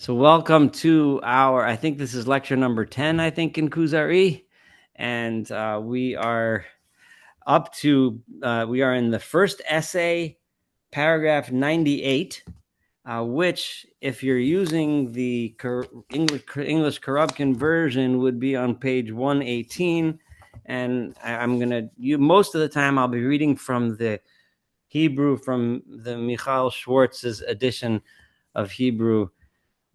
So welcome to I think this is lecture number 10, I think, in Kuzari. And we are we are in the first essay, paragraph 98, which, if you're using the English corrupt conversion, would be on page 118. And I'm going to, most of the time, I'll be reading from the Hebrew, from the Michael Schwartz's edition of Hebrew,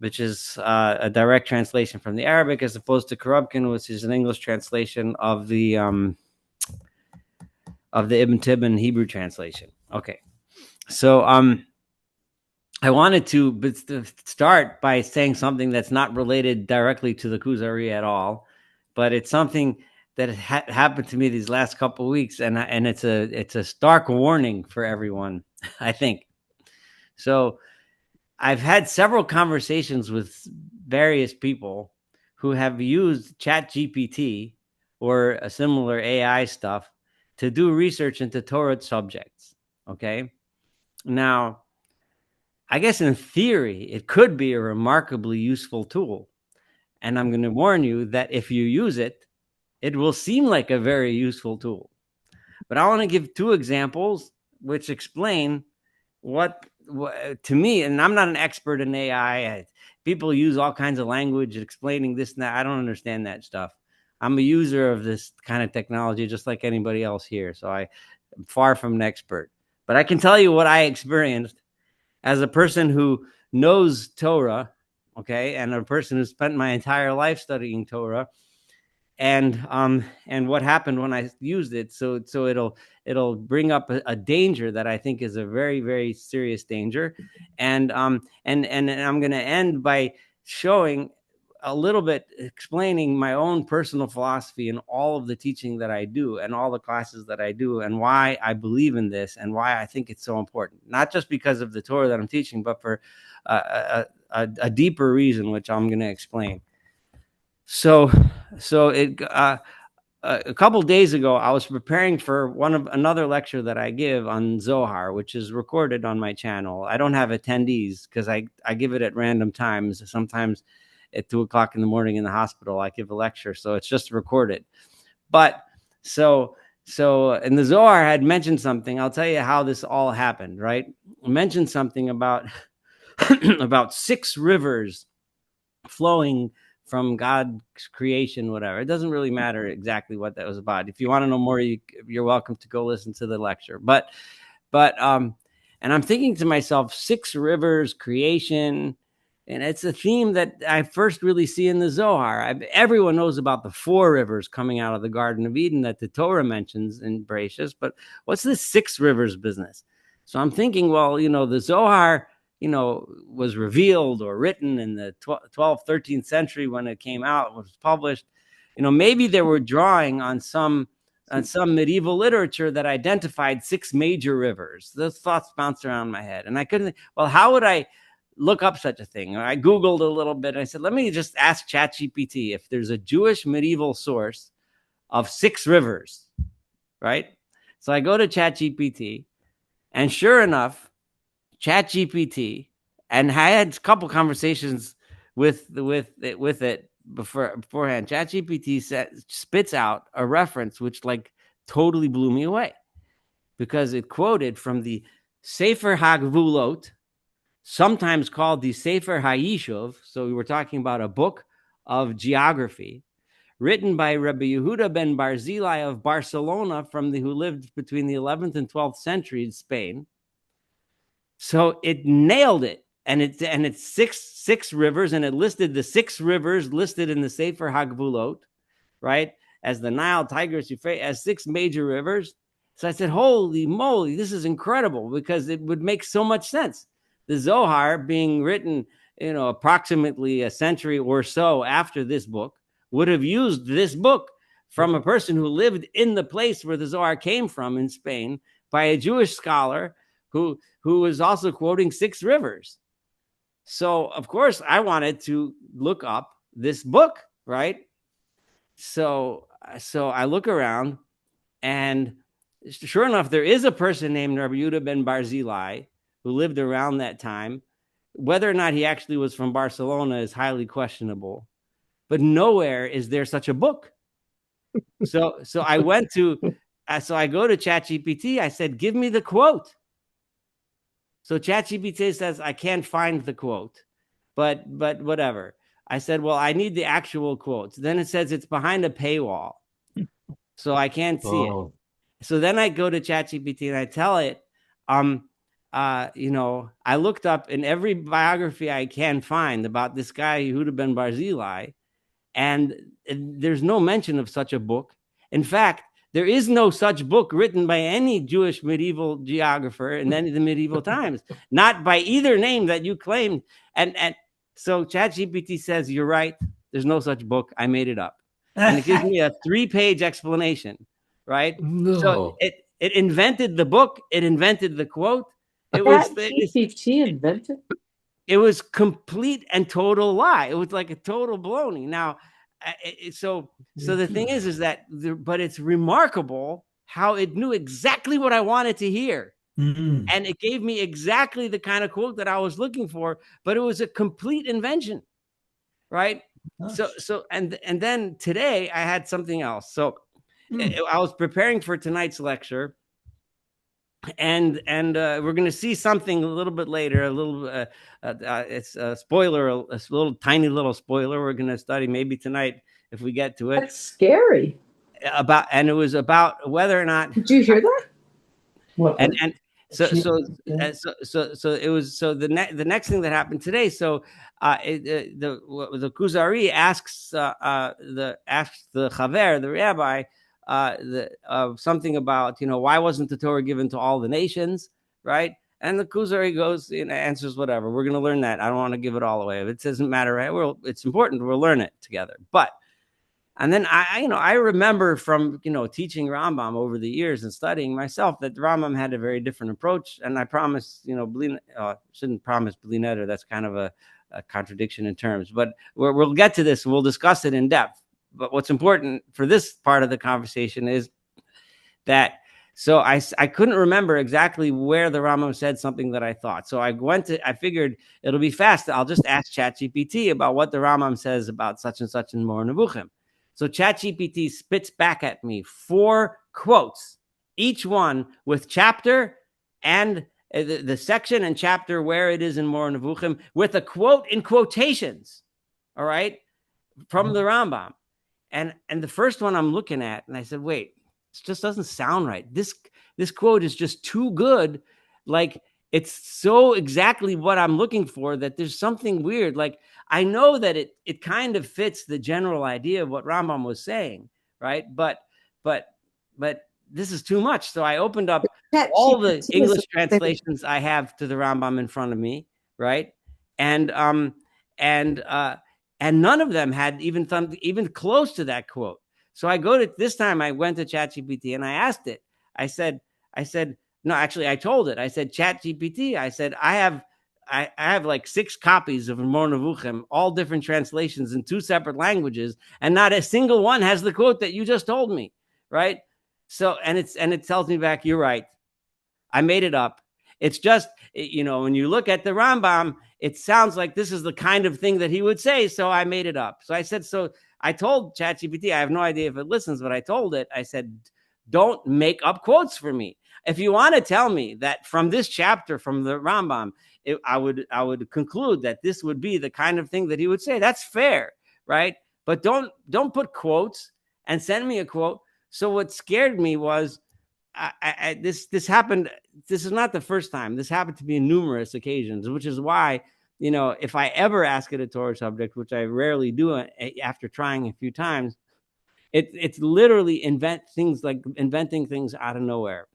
which is a direct translation from the Arabic, as opposed to Karabkin, which is an English translation of the Ibn Tibbon Hebrew translation. Okay, so I wanted to start by saying something that's not related directly to the Kuzari at all, but it's something that happened to me these last couple of weeks, and it's a stark warning for everyone, I think. So I've had several conversations with various people who have used ChatGPT or a similar AI stuff to do research into Torah subjects. Okay. Now, I guess in theory, it could be a remarkably useful tool. And I'm going to warn you that if you use it, it will seem like a very useful tool. But I want to give two examples which explain what to me, and I'm not an expert in AI. People use all kinds of language explaining this and that. I don't understand that stuff. I'm a user of this kind of technology just like anybody else here. So I'm far from an expert. But I can tell you what I experienced as a person who knows Torah, okay, and a person who spent my entire life studying Torah, and what happened when I used it. So it'll bring up a danger that I think is a very, very serious danger, and I'm going to end by showing a little bit, explaining my own personal philosophy and all of the teaching that I do and all the classes that I do, and why I believe in this and why I think it's so important. Not just because of the Torah that I'm teaching, but for a deeper reason, which I'm going to explain. So a couple days ago, I was preparing for another lecture that I give on Zohar, which is recorded on my channel. I don't have attendees because I give it at random times. Sometimes at 2:00 in the morning in the hospital, I give a lecture, so it's just recorded. But so and the Zohar had mentioned something. I'll tell you how this all happened. Right, I mentioned something about about 6 rivers flowing from God's creation, whatever. It doesn't really matter exactly what that was about. If you want to know more, you're welcome to go listen to the lecture. But and I'm thinking to myself, 6 rivers, creation, and it's a theme that I first really see in the Zohar. Everyone knows about the 4 rivers coming out of the Garden of Eden that the Torah mentions in Bereshit, but what's this 6 rivers business? So I'm thinking, well, the Zohar, was revealed or written in the 12th, 13th century when it came out, was published. Maybe they were drawing on some medieval literature that identified 6 major rivers. Those thoughts bounced around my head, and I couldn't. Well, how would I look up such a thing? I Googled a little bit. And I said, let me just ask ChatGPT if there's a Jewish medieval source of 6 rivers, right? So I go to ChatGPT, and sure enough, ChatGPT, and I had a couple conversations with it beforehand. ChatGPT spits out a reference which totally blew me away, because it quoted from the Sefer HaGvulot, sometimes called the Sefer HaYishuv. So we were talking about a book of geography written by Rabbi Yehuda ben Barzilai of Barcelona, who lived between the 11th and 12th century in Spain. So it nailed it, and it's six rivers, and it listed the 6 rivers listed in the Sefer HaGvulot, right, as the Nile, Tigris, Euphrates, as 6 major rivers. So I said, holy moly, this is incredible, because it would make so much sense. The Zohar, being written, approximately a century or so after this book, would have used this book from a person who lived in the place where the Zohar came from in Spain, by a Jewish scholar who was also quoting 6 rivers. So, of course, I wanted to look up this book, right? So I look around, and sure enough, there is a person named Rabbi Yehuda ben Barzilai who lived around that time, Whether or not he actually was from Barcelona is highly questionable, but nowhere is there such a book. So I went to, so I go to ChatGPT. I said, give me the quote. So ChatGPT says, I can't find the quote, but whatever. I said, well, I need the actual quotes. Then it says it's behind a paywall, so I can't see it. So then I go to ChatGPT and I tell it, I looked up in every biography I can find about this guy Yehuda ben Barzilai, and there's no mention of such a book. In fact, there is no such book written by any Jewish medieval geographer in any of the medieval times, not by either name that you claimed. And so ChatGPT says, you're right. There's no such book. I made it up. And it gives me a 3-page explanation, right? No. So it invented the book. It invented the quote. ChatGPT invented? It was complete and total lie. It was like a total baloney. Now, so the thing is that, but it's remarkable how it knew exactly what I wanted to hear. Mm-hmm. And it gave me exactly the kind of quote that I was looking for, but it was a complete invention, right? Nice. So and then today I had something else. So I was preparing for tonight's lecture, and we're going to see something a little bit later. A little, it's a spoiler, a little tiny little spoiler. We're going to study maybe tonight if we get to it. That's scary. And it was about whether or not. Did you hear that? What? So it was, so the next thing that happened today. So the Kuzari asks the Chaver, the rabbi, something about, why wasn't the Torah given to all the nations, right? And the Kuzari goes, answers whatever. We're going to learn that. I don't want to give it all away. If it doesn't matter, right? It's important. We'll learn it together. And then I remember from, teaching Rambam over the years and studying myself that Rambam had a very different approach. And I promise, shouldn't promise bli neder. That's kind of a contradiction in terms, but we'll get to this and we'll discuss it in depth. But what's important for this part of the conversation is that, so I couldn't remember exactly where the Rambam said something that I thought. So I figured it'll be fast. I'll just ask ChatGPT about what the Rambam says about such and such in Moreh Nevuchim. So ChatGPT spits back at me 4 quotes, each one with chapter and the section and chapter where it is in Moreh Nevuchim, with a quote in quotations, all right, from the Rambam. And the first one I'm looking at, and I said, wait, this just doesn't sound right. This quote is just too good. Like, it's so exactly what I'm looking for that there's something weird. Like, I know that it kind of fits the general idea of what Rambam was saying, right? But this is too much. So I opened up all the English translations I have to the Rambam in front of me, right? And none of them had even close to that quote. So this time I went to ChatGPT and I asked it. I said, no, actually I told it. I said, ChatGPT, I said, I have like 6 copies of Moreh Nevuchim, all different translations in 2 separate languages, and not a single one has the quote that you just told me, right? So, and it tells me back, you're right. I made it up. It's just, when you look at the Rambam, it sounds like this is the kind of thing that he would say, so I made it up. So I said, so I told ChatGPT, I have no idea if it listens, but I told it, I said, don't make up quotes for me. If you want to tell me that from this chapter, from the Rambam, I would conclude that this would be the kind of thing that he would say. That's fair, right? But don't put quotes and send me a quote. So what scared me was this happened. This is not the first time. This happened to me on numerous occasions, which is why, if I ever ask it a Torah subject, which I rarely do after trying a few times, it's literally inventing things out of nowhere.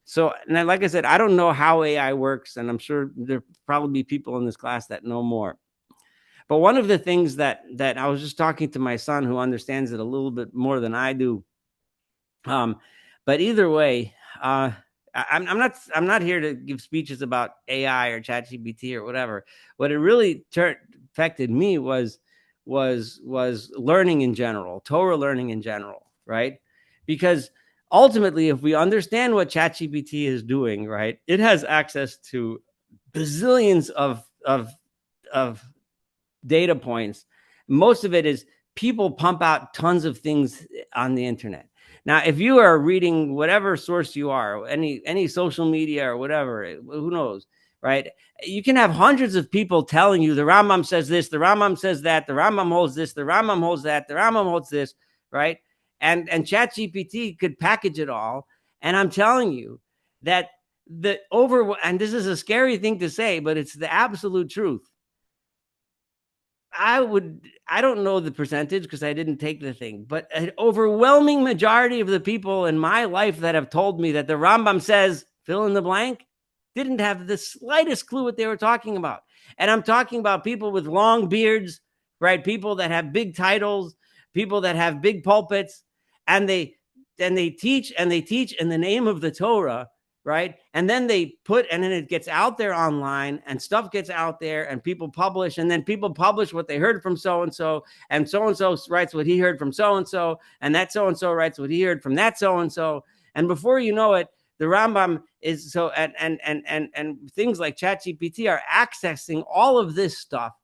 So, and like I said, I don't know how AI works, and I'm sure there'll probably be people in this class that know more. But one of the things that I was just talking to my son, who understands it a little bit more than I do. But either way, I'm not here to give speeches about AI or ChatGPT or whatever. What it really affected me was learning in general, Torah learning in general, right? Because ultimately, if we understand what ChatGPT is doing, right, it has access to bazillions of of data points. Most of it is people pump out tons of things on the internet. Now, if you are reading whatever source you are, any social media or whatever, who knows, right? You can have hundreds of people telling you the Rambam says this, the Rambam says that, the Rambam holds this, the Rambam holds that, the Rambam holds this, right? And ChatGPT could package it all. And I'm telling you that and this is a scary thing to say, but it's the absolute truth. I don't know the percentage because I didn't take the thing, but an overwhelming majority of the people in my life that have told me that the Rambam says fill in the blank didn't have the slightest clue what they were talking about. And I'm talking about people with long beards, right? People that have big titles, people that have big pulpits, and they teach in the name of the Torah, right? And then and then it gets out there online and stuff gets out there and people publish, and then people publish what they heard from so-and-so, and so-and-so writes what he heard from so-and-so, and that so-and-so writes what he heard from that so-and-so. And before you know it, the Rambam is so, and things like ChatGPT are accessing all of this stuff.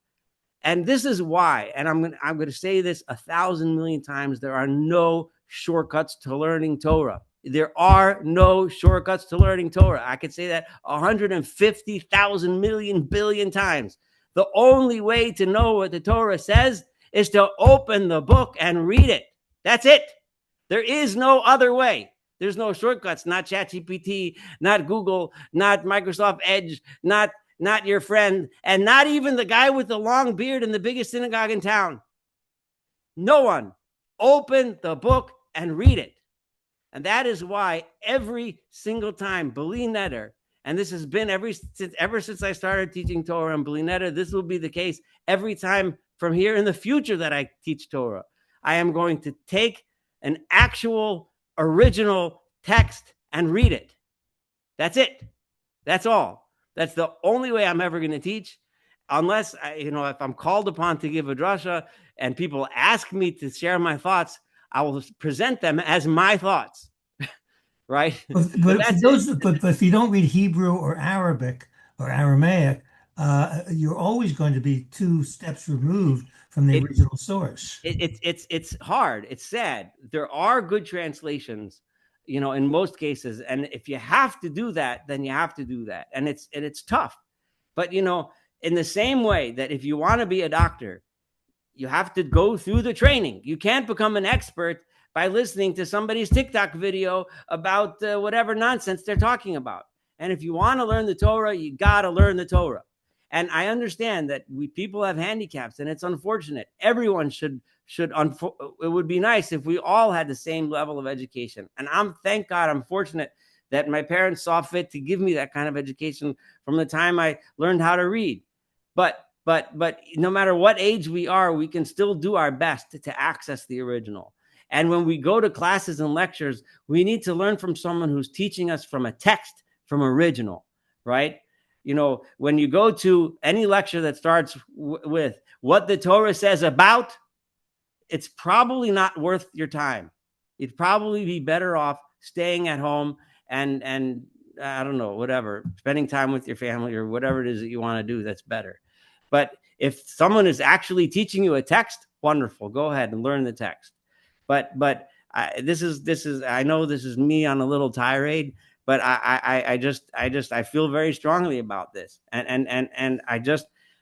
And this is why, and I'm going to say this 1,000 million times, there are no shortcuts to learning Torah. There are no shortcuts to learning Torah. I could say that 150,000 million billion times. The only way to know what the Torah says is to open the book and read it. That's it. There is no other way. There's no shortcuts, not ChatGPT, not Google, not Microsoft Edge, not your friend, and not even the guy with the long beard in the biggest synagogue in town. No one. Open the book and read it. And that is why every single time, B'li Neder, and this has been ever since I started teaching Torah and B'li Neder, this will be the case every time from here in the future that I teach Torah. I am going to take an actual original text and read it. That's it. That's all. That's the only way I'm ever going to teach, unless if I'm called upon to give a drasha and people ask me to share my thoughts, I will present them as my thoughts, right? But if you don't read Hebrew or Arabic or Aramaic, you're always going to be 2 steps removed from the original source. It's hard. It's sad. There are good translations, in most cases, and if you have to do that, then you have to do that, and it's tough. But in the same way that if you want to be a doctor, you have to go through the training. You can't become an expert by listening to somebody's TikTok video about whatever nonsense they're talking about. And if you want to learn the Torah, you got to learn the Torah. And I understand that people have handicaps, and it's unfortunate. Everyone should. It would be nice if we all had the same level of education. And thank God, I'm fortunate that my parents saw fit to give me that kind of education from the time I learned how to read. But no matter what age we are, we can still do our best to access the original. And when we go to classes and lectures, we need to learn from someone who's teaching us from a text, from original, right? When you go to any lecture that starts with what the Torah says about, it's probably not worth your time. You'd probably be better off staying at home and I don't know, whatever, spending time with your family or whatever it is that you want to do. That's better. But if someone is actually teaching you a text, wonderful. Go ahead and learn the text. But this is I know this is me on a little tirade, but I feel very strongly about this, and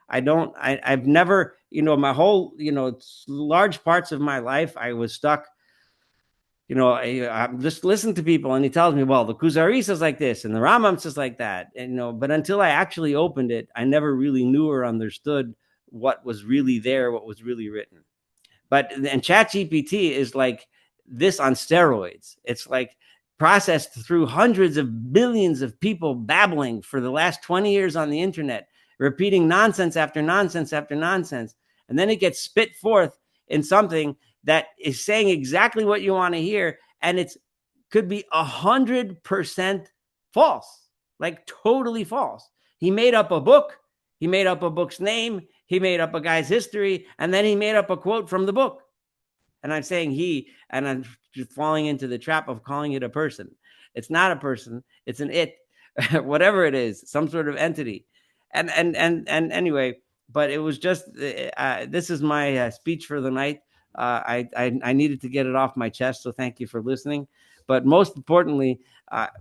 I've never, my whole, large parts of my life I was stuck. I just listen to people and he tells me, well, the Kuzari says like this and the Rambam says like that, and but until I actually opened it, I never really knew or understood what was really there, what was really written. And ChatGPT is like this on steroids. It's like processed through hundreds of millions of people babbling for the last 20 years on the internet, repeating nonsense after nonsense after nonsense. And then it gets spit forth in something that is saying exactly what you want to hear. And it could be 100% false, like totally false. He made up a book. He made up a book's name. He made up a guy's history. And then he made up a quote from the book. And I'm saying and I'm just falling into the trap of calling it a person. It's not a person. It's an it, whatever it is, some sort of entity. Anyway, but it was just this is my speech for the night. I needed to get it off my chest, so thank you for listening. But most importantly,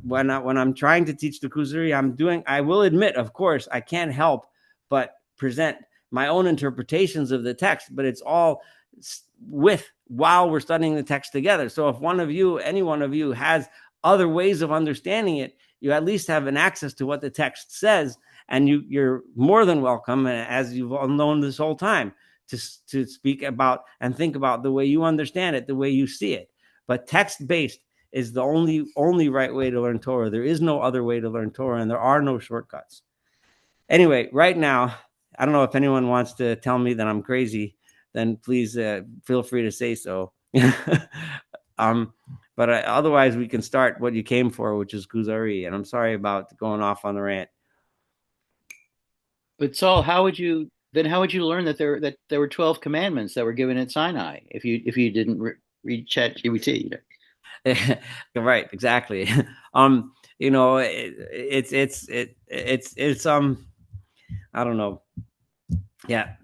when I'm trying to teach the Kuzari, I will admit, of course, I can't help but present my own interpretations of the text, but it's all while we're studying the text together. So if any one of you has other ways of understanding it, you at least have an access to what the text says, and you're more than welcome, as you've all known this whole time, to speak about and think about the way you understand it, the way you see it. But text-based is the only right way to learn Torah. There is no other way to learn Torah, and there are no shortcuts. Anyway, right now, I don't know if anyone wants to tell me that I'm crazy, then please feel free to say so. But otherwise, we can start what you came for, which is Kuzari. And I'm sorry about going off on the rant. But Saul, how would you learn that there were 12 commandments that were given at Sinai if you didn't read ChatGPT? Right, exactly. It's I don't know. Yeah.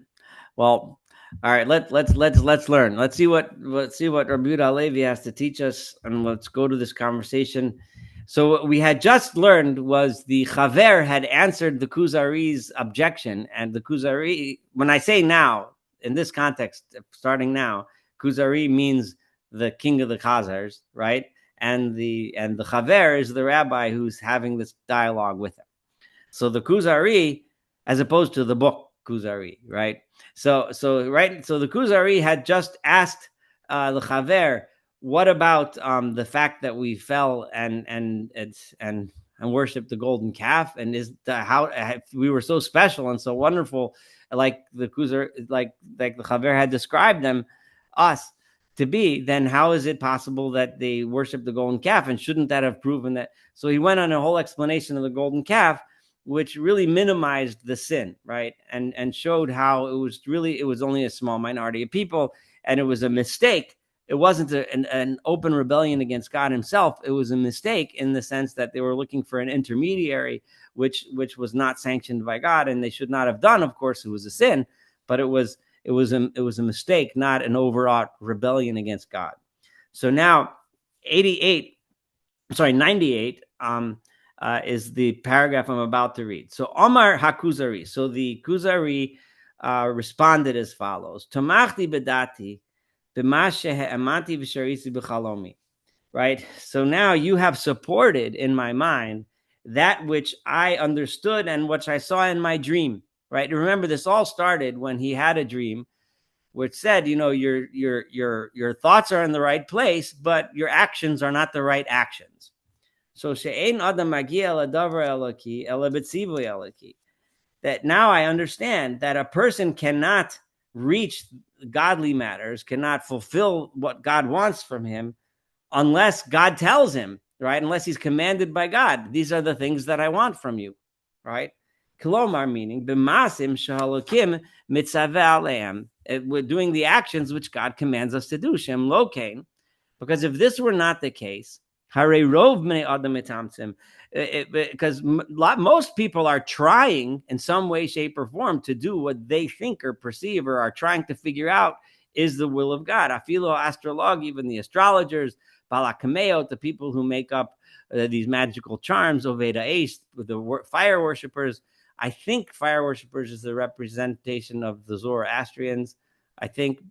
Well, all right. Let's learn. Let's see what Rabbi Yehuda Halevi has to teach us, and let's go to this conversation. So what we had just learned was the Chaver had answered the Kuzari's objection, and the Kuzari, when I say now, in this context, starting now, Kuzari means the king of the Khazars, right? And the Chaver is the rabbi who's having this dialogue with him. So the Kuzari, as opposed to the book Kuzari, right? So the Kuzari had just asked the Chaver, what about the fact that we fell and worshipped the golden calf, and how we were so special and so wonderful, like the Kuzari, like the Chaver had described us to be, then how is it possible that they worship the golden calf? And shouldn't that have proven that? So he went on a whole explanation of the golden calf, which really minimized the sin, right? And showed how it was only a small minority of people, and it was a mistake. It wasn't an open rebellion against God himself. It was a mistake in the sense that they were looking for an intermediary, which was not sanctioned by God, and they should not have done. Of course, it was a sin, but it was a mistake, not an overwrought rebellion against God. So now 98 is the paragraph I'm about to read. So Omar HaKuzari. So the Kuzari responded as follows: Tomachti bedati b'ma she'e'amanti v'sharisi b'chalomi. Right? So now you have supported in my mind that which I understood and which I saw in my dream. Right? Remember, this all started when he had a dream which said, your thoughts are in the right place, but your actions are not the right actions. So she'ein adam magia ladavar elaki ela b'tzivu elaki. That now I understand that a person cannot reach godly matters, cannot fulfill what God wants from him, unless God tells him, right? Unless he's commanded by God. These are the things that I want from you, right? Kilomar, meaning b'masim shehalokim mitzaveh aleim. We're doing the actions which God commands us to do. Shem lokein. Because if this were not the case, because most people are trying in some way, shape, or form to do what they think or perceive or are trying to figure out is the will of God. Afilo astrolog, even the astrologers, balakameo, the people who make up these magical charms, oveda ace, the fire worshippers. I think fire worshippers is the representation of the Zoroastrians. I think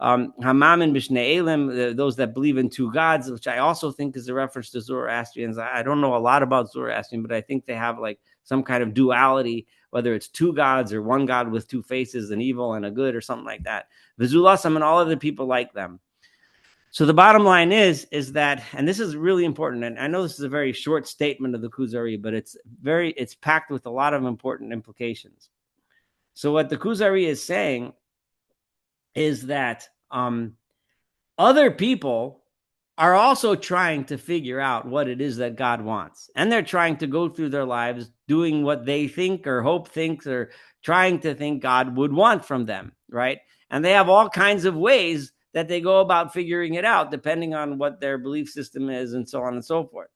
Hamam and Mishneh Elim, those that believe in two gods, which I also think is a reference to Zoroastrians. I don't know a lot about Zoroastrian, but I think they have like some kind of duality, whether it's two gods or one god with two faces, an evil and a good, or something like that. Vizulasam and all of the people like them. So the bottom line is that, and this is really important, and I know this is a very short statement of the Kuzari, but it's packed with a lot of important implications. So what the Kuzari is saying is that other people are also trying to figure out what it is that God wants. And they're trying to go through their lives doing what they think or hope thinks or trying to think God would want from them, right? And they have all kinds of ways that they go about figuring it out, depending on what their belief system is and so on and so forth.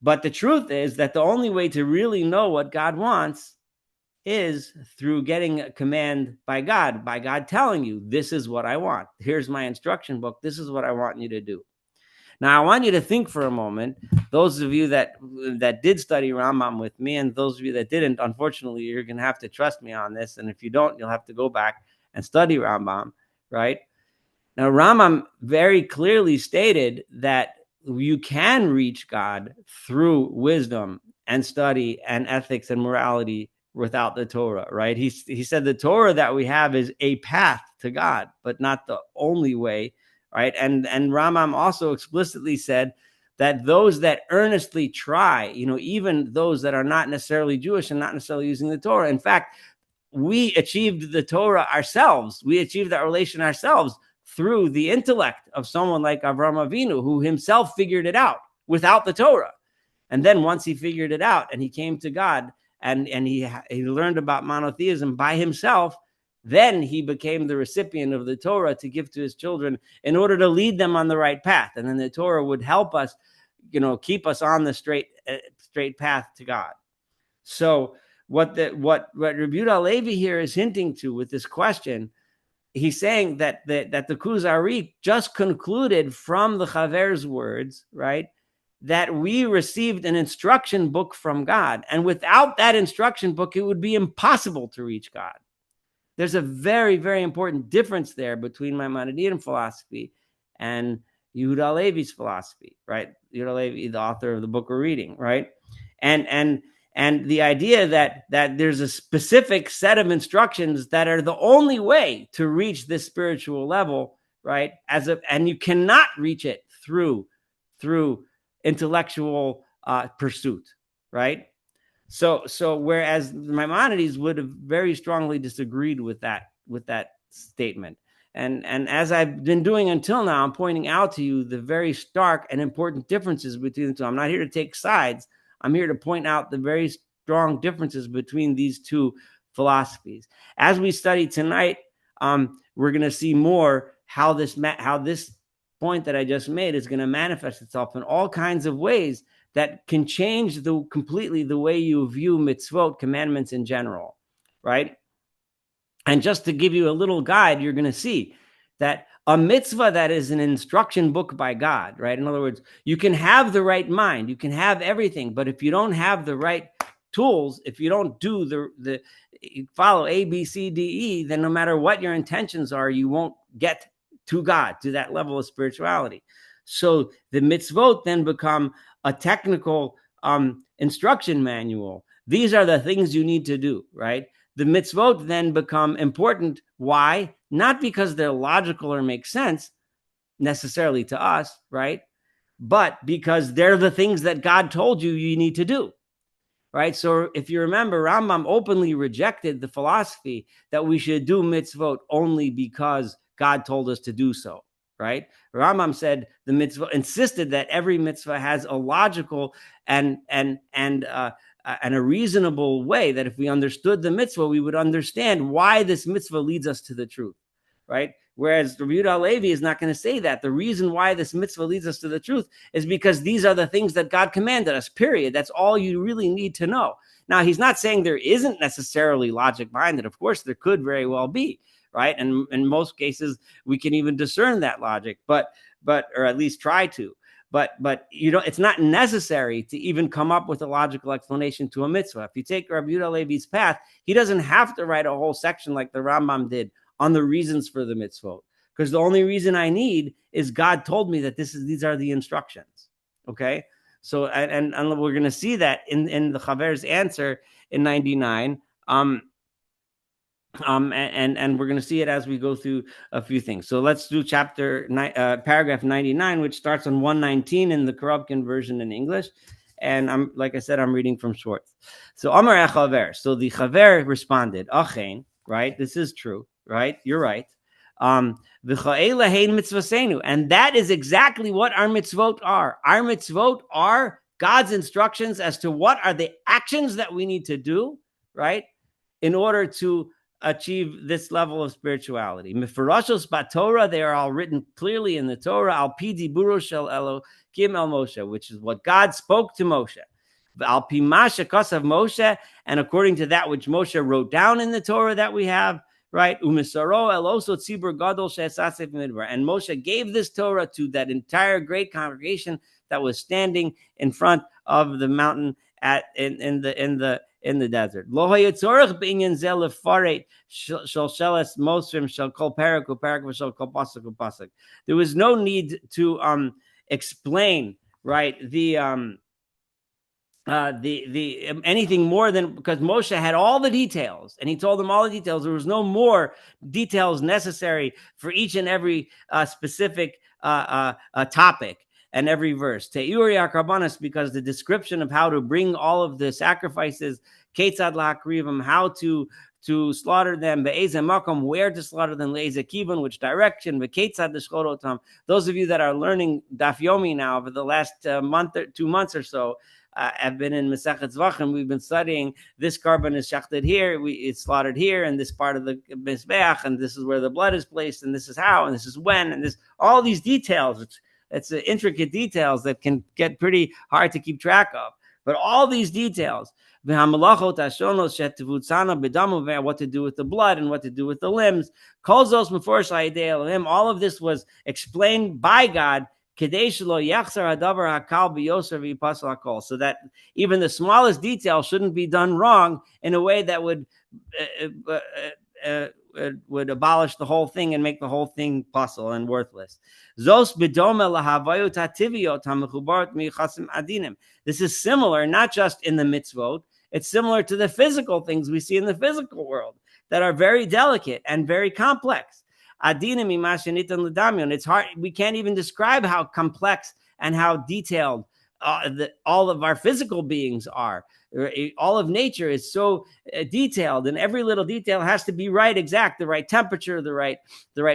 But the truth is that the only way to really know what God wants is through getting a command by God telling you, this is what I want. Here's my instruction book. This is what I want you to do. Now, I want you to think for a moment, those of you that did study Rambam with me, and those of you that didn't, unfortunately, you're going to have to trust me on this. And if you don't, you'll have to go back and study Rambam, right? Now, Rambam very clearly stated that you can reach God through wisdom and study and ethics and morality without the Torah, right? He said the Torah that we have is a path to God, but not the only way, right? And Rambam also explicitly said that those that earnestly try, even those that are not necessarily Jewish and not necessarily using the Torah. In fact, we achieved the Torah ourselves. We achieved that relation ourselves through the intellect of someone like Avraham Avinu, who himself figured it out without the Torah. And then once he figured it out and he came to God and he learned about monotheism by himself, then he became the recipient of the Torah to give to his children in order to lead them on the right path. And then the Torah would help us, keep us on the straight path to God. So what Rabbi Yehuda Levi here is hinting to with this question, he's saying that the Kuzari just concluded from the Chaver's words, right, that we received an instruction book from God. And without that instruction book, it would be impossible to reach God. There's a very, very important difference there between Maimonidean philosophy and Yehuda Levi's philosophy, right? Yehuda Levi, the author of the book we're reading, right? And the idea that there's a specific set of instructions that are the only way to reach this spiritual level, right? And you cannot reach it through intellectual pursuit, right? So whereas Maimonides would have very strongly disagreed with that statement. And as I've been doing until now, I'm pointing out to you the very stark and important differences between the two. I'm not here to take sides. I'm here to point out the very strong differences between these two philosophies. As we study tonight, we're going to see more how this point that I just made is going to manifest itself in all kinds of ways that can change completely the way you view mitzvot, commandments in general, right? And just to give you a little guide, you're going to see that a mitzvah that is an instruction book by God, right? In other words, you can have the right mind, you can have everything, but if you don't have the right tools, if you don't do the follow A, B, C, D, E, then no matter what your intentions are, you won't get to God, to that level of spirituality. So the mitzvot then become a technical instruction manual. These are the things you need to do, right? The mitzvot then become important. Why? Not because they're logical or make sense necessarily to us, right? But because they're the things that God told you need to do, right? So if you remember, Rambam openly rejected the philosophy that we should do mitzvot only because God told us to do so, right? Rambam said the mitzvah insisted that every mitzvah has a logical and a reasonable way, that if we understood the mitzvah, we would understand why this mitzvah leads us to the truth, right? Whereas Rabbi Yehuda Levi is not going to say that. The reason why this mitzvah leads us to the truth is because these are the things that God commanded us, period. That's all you really need to know. Now, he's not saying there isn't necessarily logic behind it. Of course, there could very well be, right? And in most cases, we can even discern that logic, but or at least try to. But it's not necessary to even come up with a logical explanation to a mitzvah. If you take Rabbi Yehuda Levi's path, he doesn't have to write a whole section like the Rambam did on the reasons for the mitzvot, because the only reason I need is God told me that these are the instructions. Okay, so and we're going to see that in the Chaver's answer in 99. And we're going to see it as we go through a few things. So let's do paragraph 99, which starts on 119 in the Korobkin version in English. And like I said, I'm reading from Schwartz. So Amar Chaver. So the Chaver responded, Achen, right? This is true, right? You're right. And that is exactly what our mitzvot are. Our mitzvot are God's instructions as to what are the actions that we need to do, right? In order to achieve this level of spirituality. Mefarashos Torah, they are all written clearly in the Torah. Al pi diburo shel Elokim el Moshe, which is what God spoke to Moshe. Al pi masha kasav Moshe, and according to that which Moshe wrote down in the Torah that we have, right? Umisaro el oso tzibur gadol she'esasef midbar, and Moshe gave this Torah to that entire great congregation that was standing in front of the mountain in the desert. Lo hayatzorach b'inyan zel lefaret shel sheles mosrim shel kol parak uparak shel kol pasuk upasuk. There was no need to explain, right, the anything more than, because Moshe had all the details and he told them all the details. There was no more details necessary for each and every specific topic and every verse. Te'uri akarbanas, because the description of how to bring all of the sacrifices, ketzad la'akrivim, how to slaughter them, be'eze makom, where to slaughter them, le'eze kivon, which direction, be'ketzad l'shchorotam. Those of you that are learning Daf Yomi now over the last 2 months or so, have been in Masechet Zvachim. We've been studying this carbon is shachted here, it's slaughtered here, and this part of the Mizbeach, and this is where the blood is placed, and this is how, and this is when, and this, all these details. It's intricate details that can get pretty hard to keep track of. But all these details, what to do with the blood and what to do with the limbs, all of this was explained by God, so that even the smallest detail shouldn't be done wrong in a way that would abolish the whole thing and make the whole thing puzzle and worthless. This is similar, not just in the mitzvot, it's similar to the physical things we see in the physical world that are very delicate and very complex. It's hard, we can't even describe how complex and how detailed all of our physical beings are. All of nature is so detailed, and every little detail has to be right, exact, the right temperature, the right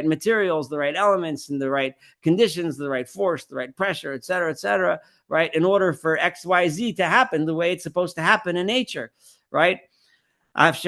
materials, the right elements, and the right conditions, the right force, the right pressure, etc., right, in order for XYZ to happen the way it's supposed to happen in nature, right? If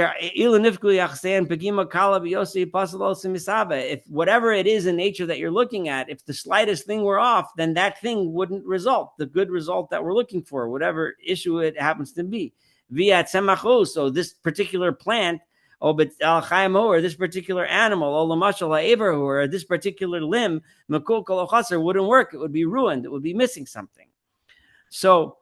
whatever it is in nature that you're looking at, if the slightest thing were off, then that thing wouldn't result, the good result that we're looking for, whatever issue it happens to be. So this particular plant, or this particular animal, or this particular limb, wouldn't work. It would be ruined. It would be missing something. So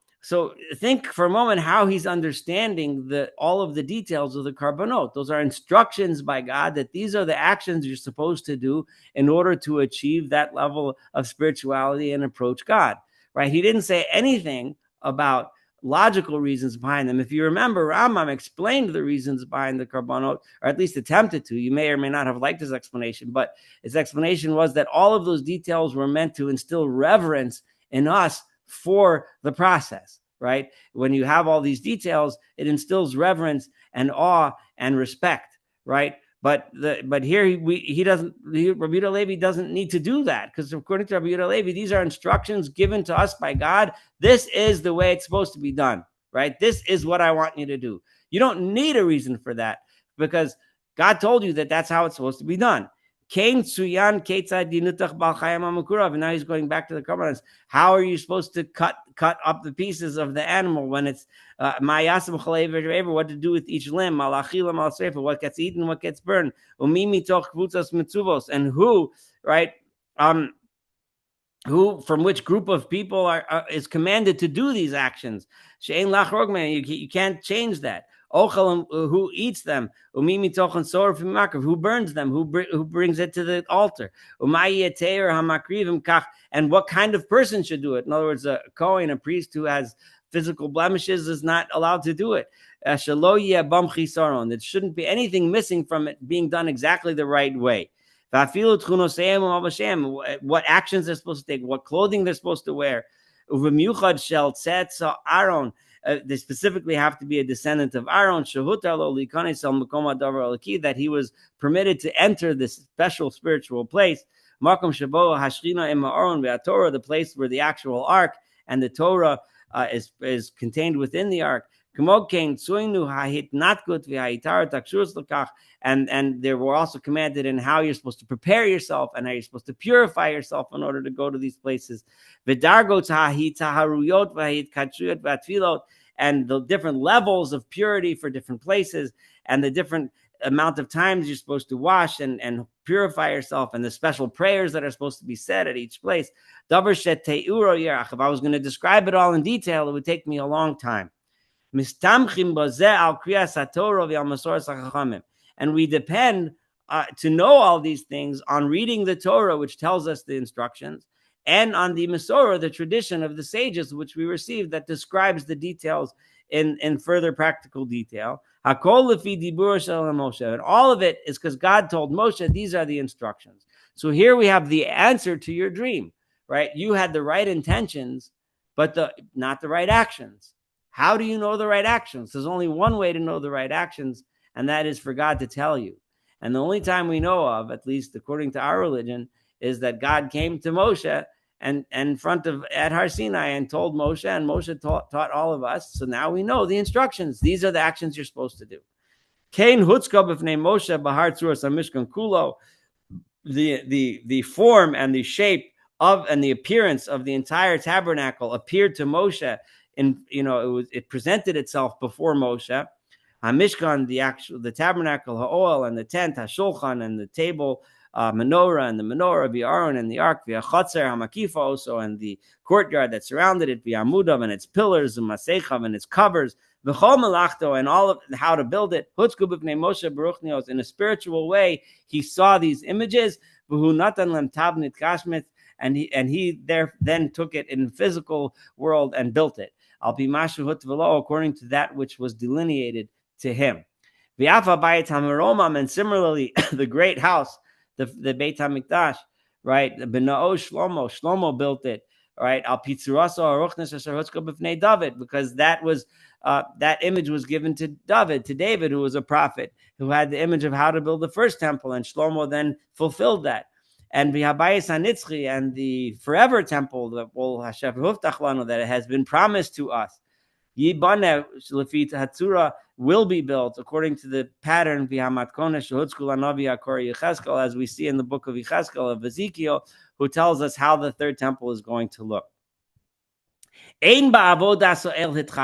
think for a moment how he's understanding all of the details of the Karbanot. Those are instructions by God that these are the actions you're supposed to do in order to achieve that level of spirituality and approach God, right? He didn't say anything about logical reasons behind them. If you remember, Rambam explained the reasons behind the Karbanot, or at least attempted to. You may or may not have liked his explanation, but his explanation was that all of those details were meant to instill reverence in us for the process, right? When you have all these details, it instills reverence and awe and respect, right? But here he doesn't. Rabbi Yehuda Levi doesn't need to do that, because according to Rabbi Yehuda Levi, these are instructions given to us by God. This is the way it's supposed to be done, right? This is what I want you to do. You don't need a reason for that, because God told you that that's how it's supposed to be done. And now he's going back to the Karbanos. How are you supposed to cut up the pieces of the animal when it's what to do with each limb, what gets eaten, what gets burned, and who, right? Who, from which group of people is commanded to do these actions? You can't change that. Who eats them? Who burns them? Who brings it to the altar? And what kind of person should do it? In other words, a Kohen, a priest who has physical blemishes, is not allowed to do it. There shouldn't be anything missing from it being done exactly the right way. What actions they're supposed to take, what clothing they're supposed to wear. They specifically have to be a descendant of Aaron, that he was permitted to enter this special spiritual place, the place where the actual ark and the Torah is contained within the ark. And they were also commanded in how you're supposed to prepare yourself and how you're supposed to purify yourself in order to go to these places. And the different levels of purity for different places, and the different amount of times you're supposed to wash and purify yourself, and the special prayers that are supposed to be said at each place. If I was going to describe it all in detail, it would take me a long time. And we depend to know all these things on reading the Torah, which tells us the instructions, and on the Masorah, the tradition of the sages, which we received, that describes the details in further practical detail. And all of it is because God told Moshe, these are the instructions. So here we have the answer to your dream, right? You had the right intentions, but not the right actions. How do you know the right actions? There's only one way to know the right actions, and that is for God to tell you. And the only time we know of, at least according to our religion, is that God came to Moshe and in front of at Har Sinai and told Moshe, and Moshe taught all of us. So now we know the instructions. These are the actions you're supposed to do. Kain Hutzka b'fnei Moshe bahar tzuras hamishkan kulo. The form and the shape of and the appearance of the entire tabernacle appeared to Moshe. It presented itself before Moshe. HaMishkan, the tabernacle, ha'oel, and the tent, ha'shulchan, and the table, menorah, and the menorah, v'aron, and the ark, v'achatzer, ha'makifa, also, and the courtyard that surrounded it, v'amudav, and its pillars, and masechav, and its covers, v'chol melachto, and all of how to build it. Hutzku b'fnei Moshe baruch, in a spiritual way, he saw these images, v'hu natan lem tabnit kashmit, and he there then took it in the physical world and built it. Al pi mashu hutvelo, according to that which was delineated to him. And similarly, the great house, the Beit HaMikdash, right? Benao Shlomo built it, right? Al pitzuraso aruchnes asher hutzka b'fnei David, because that image was given to David, who was a prophet, who had the image of how to build the first temple, and Shlomo then fulfilled that. And v'habayis hanitzchi, and the forever temple that that has been promised to us, Yibane Lefit Hatzura, will be built according to the pattern as we see in the book of Yechezkel, of Ezekiel, who tells us how the third temple is going to look. In the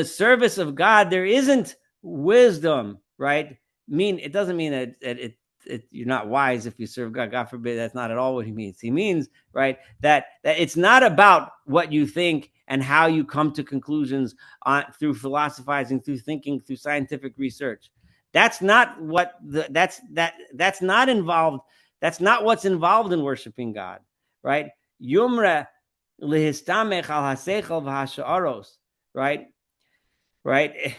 service of God, there isn't wisdom, right? It doesn't mean that you're not wise if you serve God. God forbid, that's not at all what he means. He means, right, that it's not about what you think and how you come to conclusions through philosophizing, through thinking, through scientific research. That's not that's not involved. That's not what's involved in worshiping God, right? Yumra lihistamech al hasechel v'hasha'aros, right?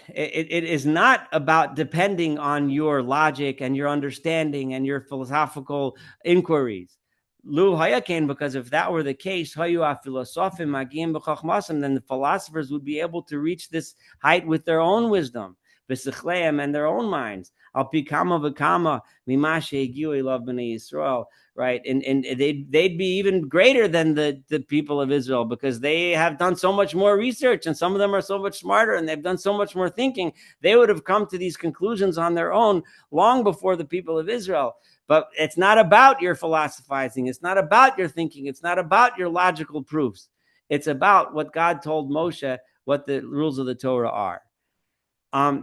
It is not about depending on your logic and your understanding and your philosophical inquiries. Lu hayaken, because if that were the case, then the philosophers would be able to reach this height with their own wisdom, and their own minds. Right, and they'd be even greater than the people of Israel, because they have done so much more research, and some of them are so much smarter, and they've done so much more thinking. They would have come to these conclusions on their own long before the people of Israel. But it's not about your philosophizing. It's not about your thinking. It's not about your logical proofs. It's about what God told Moshe, what the rules of the Torah are.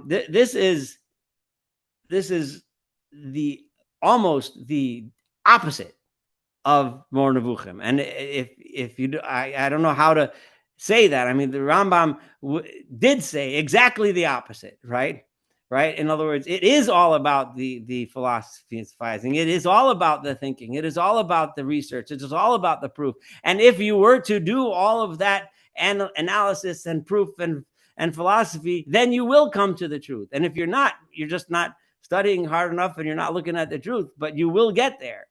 This is almost the opposite of Mor Nevuchim. And if you do, I don't know how to say that. I mean, the Rambam did say exactly the opposite, right? Right. In other words, it is all about the philosophizing. It is all about the thinking. It is all about the research. It is all about the proof. And if you were to do all of that analysis and proof and philosophy, then you will come to the truth. And if you're not, you're just not studying hard enough, and you're not looking at the truth, but you will get there.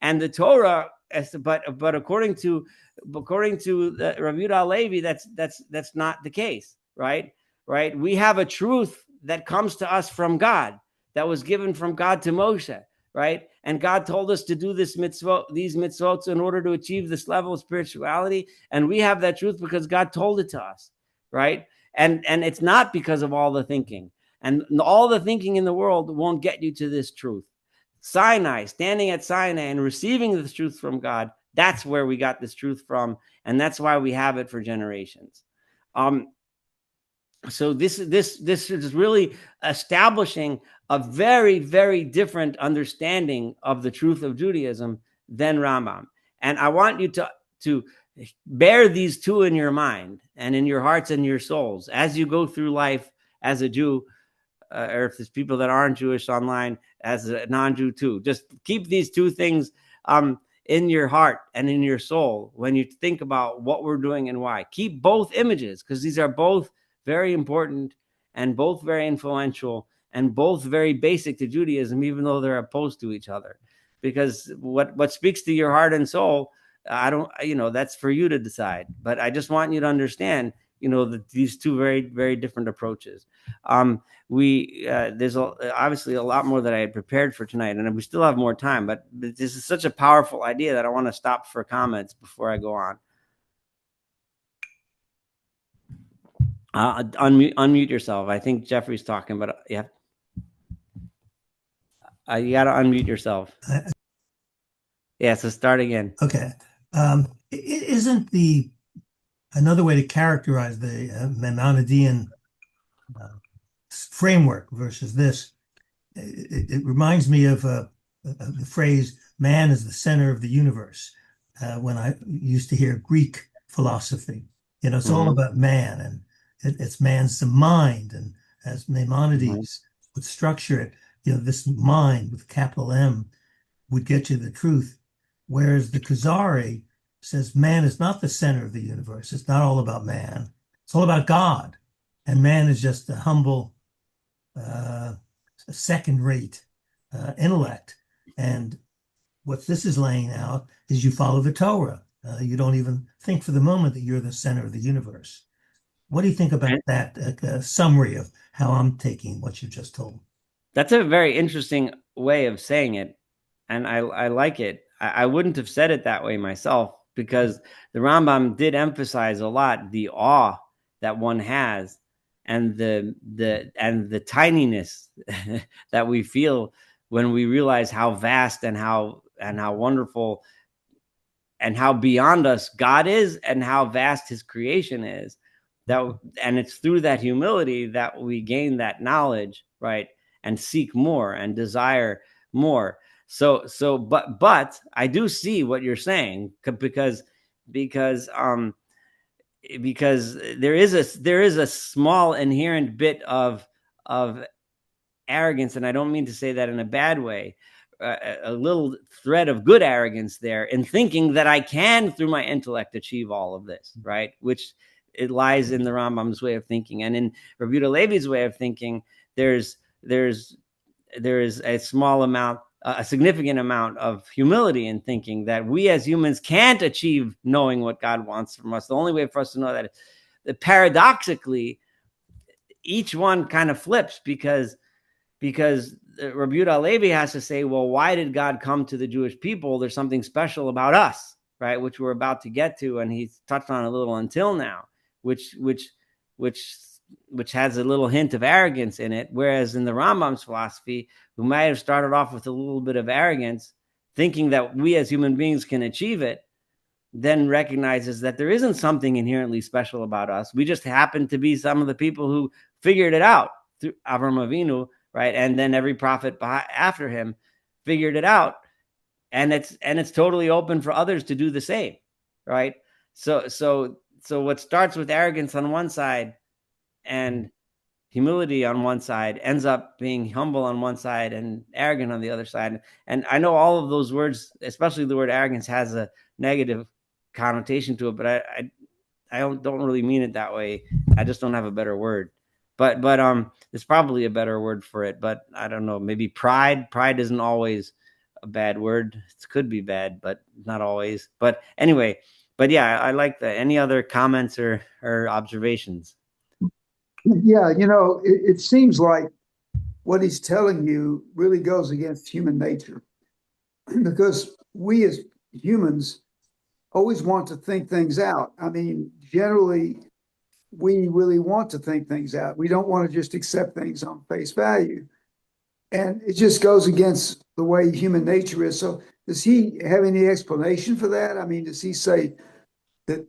And the Torah, but according to Rav Yehuda Halevi, that's not the case, right? Right? We have a truth that comes to us from God, that was given from God to Moshe, right? And God told us to do these mitzvot in order to achieve this level of spirituality. And we have that truth because God told it to us, right? And it's not because of all the thinking, and all the thinking in the world won't get you to this truth. Sinai, standing at Sinai and receiving the truth from God, that's where we got this truth from, and that's why we have it for generations. So this is really establishing a very, very different understanding of the truth of Judaism than Rambam. And I want you to bear these two in your mind and in your hearts and your souls as you go through life as a Jew, or if there's people that aren't Jewish online, as a non-Jew too. Just keep these two things in your heart and in your soul when you think about what we're doing and why. Keep both images, because these are both very important and both very influential and both very basic to Judaism, even though they're opposed to each other. Because what speaks to your heart and soul, I don't, that's for you to decide. But I just want you to understand, that these two very, very different approaches. There's obviously a lot more that I had prepared for tonight, and we still have more time, but this is such a powerful idea that I want to stop for comments before I go on. Unmute yourself. I think Jeffrey's talking, but yeah. You got to unmute yourself. Yeah, so start again. Okay. Isn't another way to characterize the Maimonidean framework versus this? It reminds me of the phrase, man is the center of the universe. When I used to hear Greek philosophy, it's all about man, and it's man's mind. And as Maimonides would structure it, this mind with capital M would get you the truth. Whereas the Kuzari says man is not the center of the universe. It's not all about man. It's all about God. And man is just a humble, second-rate intellect. And what this is laying out is you follow the Torah. You don't even think for the moment that you're the center of the universe. What do you think about that summary of how I'm taking what you just told? That's a very interesting way of saying it, and I like it. I wouldn't have said it that way myself, because the Rambam did emphasize a lot the awe that one has and the tininess that we feel when we realize how vast and how wonderful and how beyond us God is and how vast his creation is. And it's through that humility that we gain that knowledge, right? And seek more and desire more. But I do see what you're saying, because there is a small inherent bit of arrogance, and I don't mean to say that in a bad way. A little thread of good arrogance there in thinking that I can, through my intellect, achieve all of this, right? Which it lies in the Rambam's way of thinking, and in Rabbi Yehuda Levi's way of thinking. There's a small amount, a significant amount of humility in thinking that we as humans can't achieve knowing what God wants from us. The only way for us to know that is that paradoxically, each one kind of flips, because Rabbi Yehuda Levi has to say, well, why did God come to the Jewish people? There's something special about us, right? Which we're about to get to, and he's touched on a little until now, which has a little hint of arrogance in it. Whereas in the Rambam's philosophy, who might have started off with a little bit of arrogance, thinking that we as human beings can achieve it, then recognizes that there isn't something inherently special about us. We just happen to be some of the people who figured it out through Avraham Avinu, right? And then every prophet after him figured it out. And it's totally open for others to do the same, right? So what starts with arrogance on one side and humility on one side ends up being humble on one side and arrogant on the other side. And I know all of those words, especially the word arrogance, has a negative connotation to it, but I don't really mean it that way. I just don't have a better word. But there's probably a better word for it. But I don't know. Maybe pride. Pride isn't always a bad word. It could be bad, but not always. But anyway. But yeah, I like that. Any other comments or observations? Yeah, it seems like what he's telling you really goes against human nature, because we as humans always want to think things out. I mean, generally, we really want to think things out. We don't want to just accept things on face value. And it just goes against the way human nature is. So does he have any explanation for that? I mean, does he say that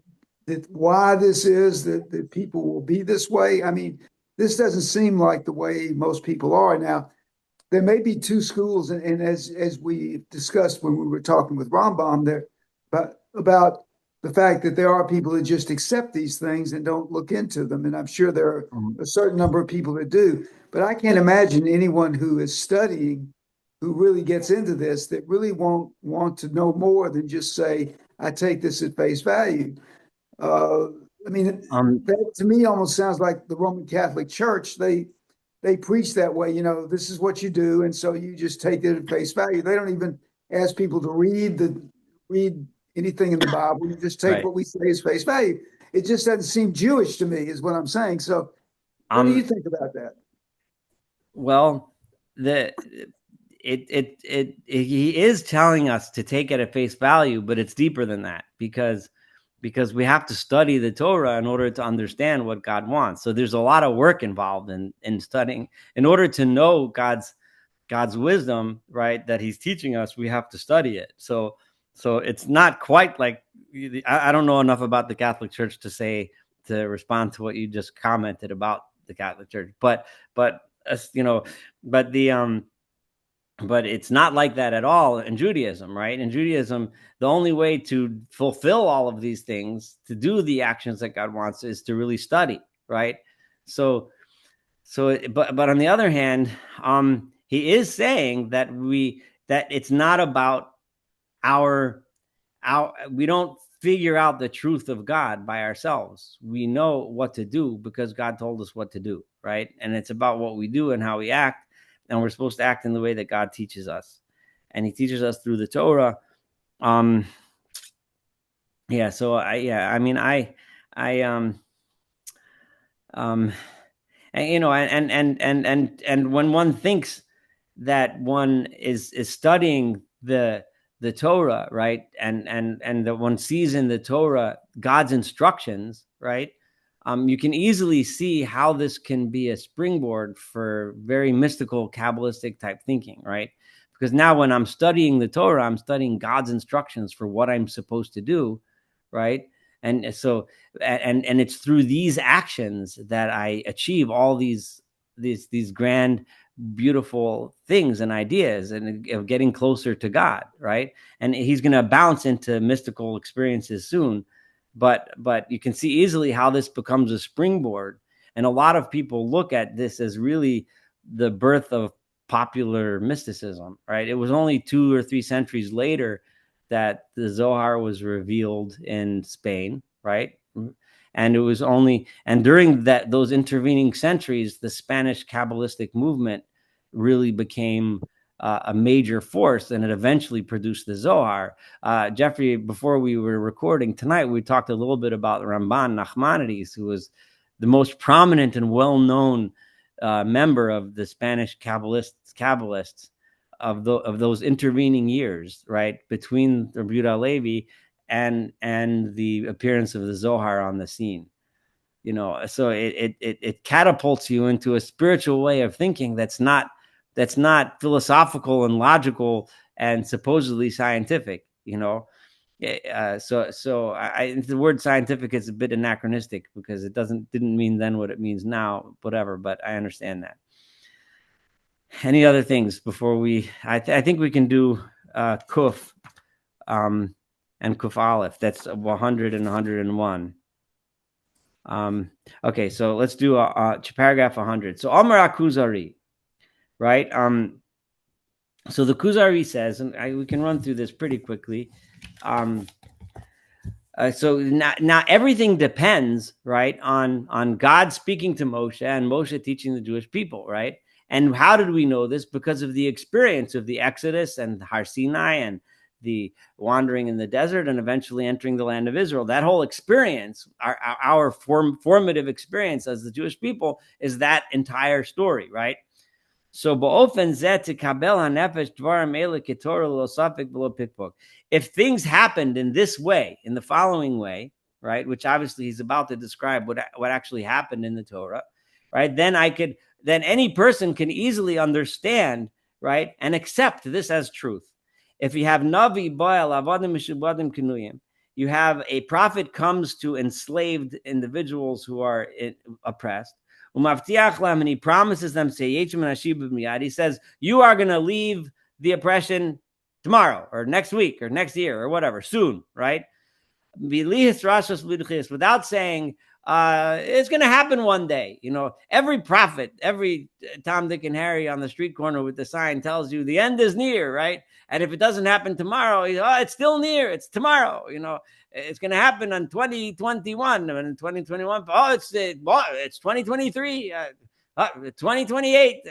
why this is that people will be this way? I mean, this doesn't seem like the way most people are. Now, there may be two schools, and as we discussed when we were talking with Rambam there, about the fact that there are people that just accept these things and don't look into them. And I'm sure there are a certain number of people that do. But I can't imagine anyone who is studying, who really gets into this, that really won't want to know more than just say, I take this at face value. I mean, that to me almost sounds like the Roman Catholic Church. They preach that way, you know, this is what you do. And so you just take it at face value. They don't even ask people to read anything in the Bible. You just take what we say as face value. It just doesn't seem Jewish to me, is what I'm saying. So what do you think about that? Well, he is telling us to take it at face value, but it's deeper than that because we have to study the Torah in order to understand what God wants. So there's a lot of work involved in studying. In order to know God's wisdom, right, that he's teaching us, we have to study it. So it's not quite like, I don't know enough about the Catholic Church to respond to what you just commented about the Catholic Church, but you know, but it's not like that at all in Judaism, right? In Judaism, the only way to fulfill all of these things, to do the actions that God wants, is to really study, right? But on the other hand, he is saying that it's not about we don't figure out the truth of God by ourselves. We know what to do because God told us what to do, right? And it's about what we do and how we act. And we're supposed to act in the way that God teaches us. And he teaches us through the Torah. And you know, and when one thinks that one is studying the Torah, right, and that one sees in the Torah God's instructions, right, you can easily see how this can be a springboard for very mystical, Kabbalistic type thinking, right? Because now when I'm studying the Torah, I'm studying God's instructions for what I'm supposed to do, right? And so, and it's through these actions that I achieve all these grand, beautiful things and ideas, and of getting closer to God, right? And he's going to bounce into mystical experiences soon. But you can see easily how this becomes a springboard. And a lot of people look at this as really the birth of popular mysticism, right? It was only 2 or 3 centuries later that the Zohar was revealed in Spain, right? And it was only, and during those intervening centuries, the Spanish Kabbalistic movement really became a major force, and it eventually produced the Zohar. Jeffrey, before we were recording tonight, we talked a little bit about Ramban Nachmanides, who was the most prominent and well-known member of the Spanish Kabbalists of those intervening years, right, between Rabbi Yehuda Halevi and the appearance of the Zohar on the scene. You know, so it catapults you into a spiritual way of thinking that's not philosophical and logical and supposedly scientific, you know. So the word scientific is a bit anachronistic because it didn't mean then what it means now, whatever, but I understand that. Any other things before I think we can do Kuf and Kuf Aleph. That's 100 and 101. Okay, so let's do paragraph 100. So Amar Kuzari, right? So the Kuzari says, and we can run through this pretty quickly. So now everything depends, right, on God speaking to Moshe and Moshe teaching the Jewish people, right? And how did we know this? Because of the experience of the Exodus and Har Sinai and the wandering in the desert and eventually entering the land of Israel. That whole experience, our formative experience as the Jewish people, is that entire story, right? So if things happened in this way, in the following way, right? Which obviously he's about to describe what actually happened in the Torah, right? Then any person can easily understand, right, and accept this as truth. If you have Navi Baal Avadim Mishubadim Kinuyim, you have a prophet comes to enslaved individuals who are oppressed, and he promises them, he says, you are going to leave the oppression tomorrow or next week or next year or whatever, soon, right? Without saying, it's going to happen one day. Every prophet, every Tom, Dick, and Harry on the street corner with the sign tells you the end is near, right? And if it doesn't happen tomorrow, it's still near. It's tomorrow. It's going to happen on 2021 and in 2021. It's 2023, 2028.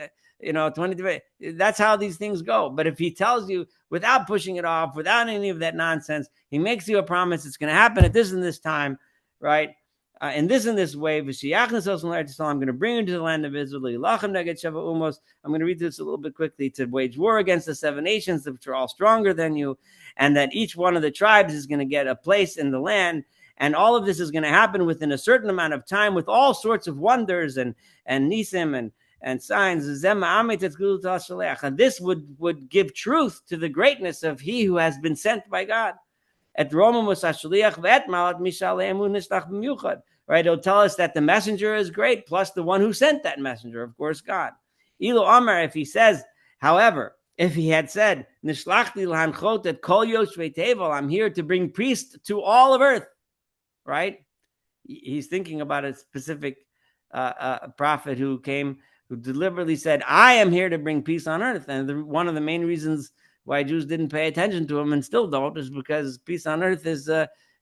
23. That's how these things go. But if he tells you without pushing it off, without any of that nonsense, he makes you a promise it's going to happen at this and this time, right? And this way, I'm going to bring you to the land of Israel. I'm going to read this a little bit quickly, to wage war against the 7 nations, which are all stronger than you, and that each one of the tribes is going to get a place in the land. And all of this is going to happen within a certain amount of time with all sorts of wonders and nisim and signs. And this would give truth to the greatness of he who has been sent by God. Right? It'll tell us that the messenger is great, plus the one who sent that messenger, of course, God. Ilo Amar, if he says, however, if he had said, I'm here to bring peace to all of earth, right? He's thinking about a specific prophet who came, who deliberately said, I am here to bring peace on earth. And one of the main reasons why Jews didn't pay attention to him and still don't is because peace on earth is,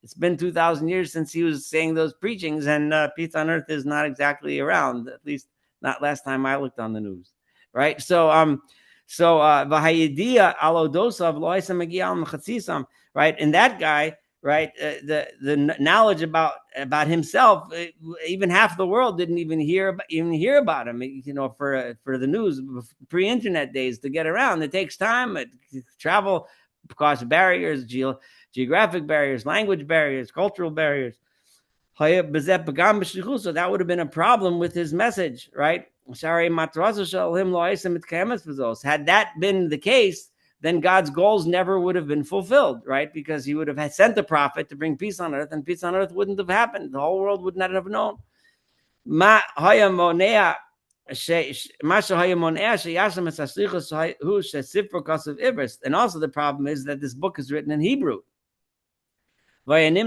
it's been 2,000 years since he was saying those preachings, and peace on earth is not exactly around, at least not last time I looked on the news, right? So, right, and that guy, right, the knowledge about himself, even half the world didn't even hear about him. For the news, pre-internet days, to get around, it takes time. Travel causes barriers, geographic barriers, language barriers, cultural barriers. So that would have been a problem with his message, right? Had that been the case, then God's goals never would have been fulfilled, right? Because he would have sent a prophet to bring peace on earth, and peace on earth wouldn't have happened. The whole world would not have known. And also the problem is that this book is written in Hebrew. And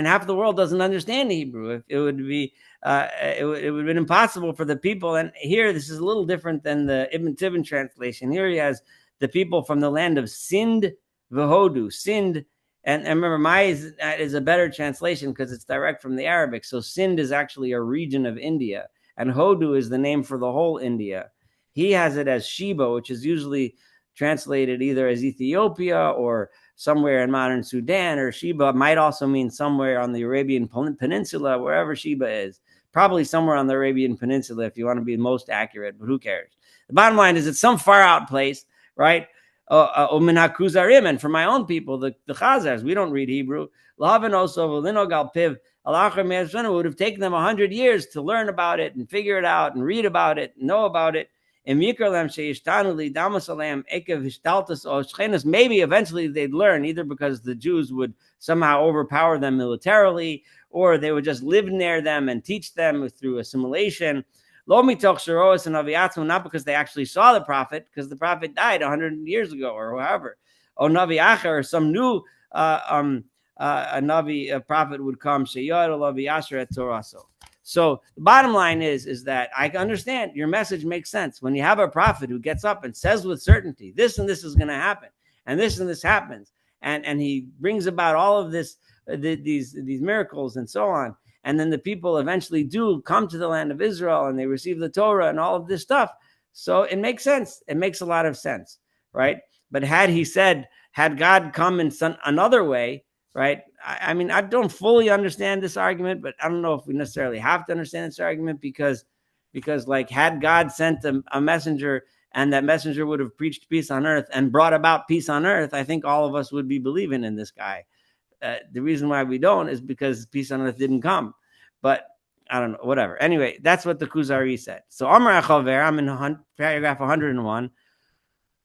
half the world doesn't understand Hebrew. It would have been impossible for the people. And here, this is a little different than the Ibn Tibbon translation. Here he has the people from the land of Sind Vahodu. Sind, and remember, is a better translation because it's direct from the Arabic. So Sind is actually a region of India, and Hodu is the name for the whole India. He has it as Sheba, which is usually translated either as Ethiopia or somewhere in modern Sudan, or Sheba might also mean somewhere on the Arabian Peninsula, wherever Sheba is. Probably somewhere on the Arabian Peninsula if you want to be most accurate, but who cares? The bottom line is it's some far out place, right? Kuzarim, and for my own people, the Chazars, we don't read Hebrew. It would have taken them 100 years to learn about it and figure it out and read about it and know about it. Maybe eventually they'd learn, either because the Jews would somehow overpower them militarily, or they would just live near them and teach them through assimilation. Not because they actually saw the prophet, because the prophet died 100 years ago or however. Or some new a prophet would come. So the bottom line is that I understand your message makes sense. When you have a prophet who gets up and says with certainty, this and this is going to happen, and this happens, and he brings about all of this, these miracles and so on, and then the people eventually do come to the land of Israel and they receive the Torah and all of this stuff. So it makes sense. It makes a lot of sense, right? But had God come in another way, right? I mean, I don't fully understand this argument, but I don't know if we necessarily have to understand this argument because like, had God sent a messenger and that messenger would have preached peace on earth and brought about peace on earth, I think all of us would be believing in this guy. the reason why we don't is because peace on earth didn't come. But I don't know, whatever. Anyway, that's what the Kuzari said. So Amar Achaver, I'm in paragraph 101.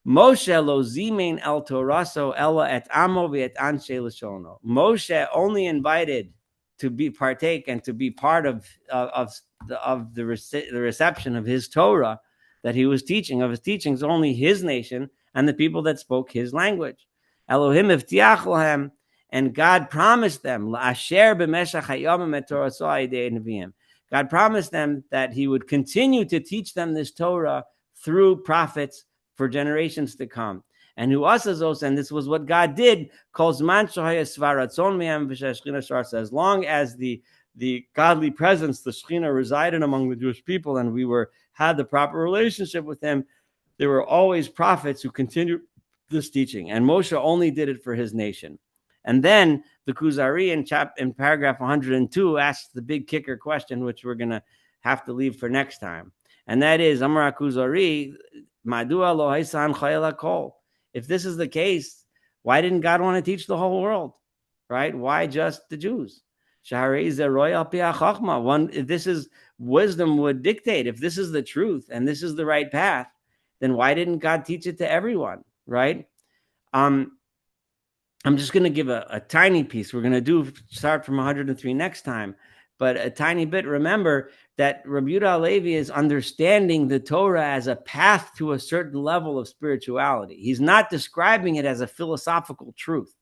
Moshe lo zimein el toraso ella et amo v'et anshe l'shono. Moshe only invited to be partake and to be part of the reception of his Torah that he was teaching, of his teachings, only his nation and the people that spoke his language. Elohim ivtiach lahem, and God promised them, Asher b'meshach hayomim et toraso ha'idei neviim. God promised them that he would continue to teach them this Torah through prophets for generations to come. And who asazos, and this was what God did, calls man svaratzon me'am v'shashchina, as long as the godly presence, the Shechina, resided among the Jewish people, and we had the proper relationship with him, there were always prophets who continued this teaching. And Moshe only did it for his nation. And then the Kuzari in paragraph 102 asks the big kicker question, which we're going to have to leave for next time. And that is, Amar Kuzari, Madua lo haisan chayla kol. If this is the case, why didn't God want to teach the whole world? Right? Why just the Jews? If this is wisdom would dictate, if this is the truth and this is the right path, then why didn't God teach it to everyone? Right? I'm just going to give a tiny piece. We're going to start from 103 next time, but a tiny bit. Remember that Rabbi Yehuda Halevi is understanding the Torah as a path to a certain level of spirituality. He's not describing it as a philosophical truth.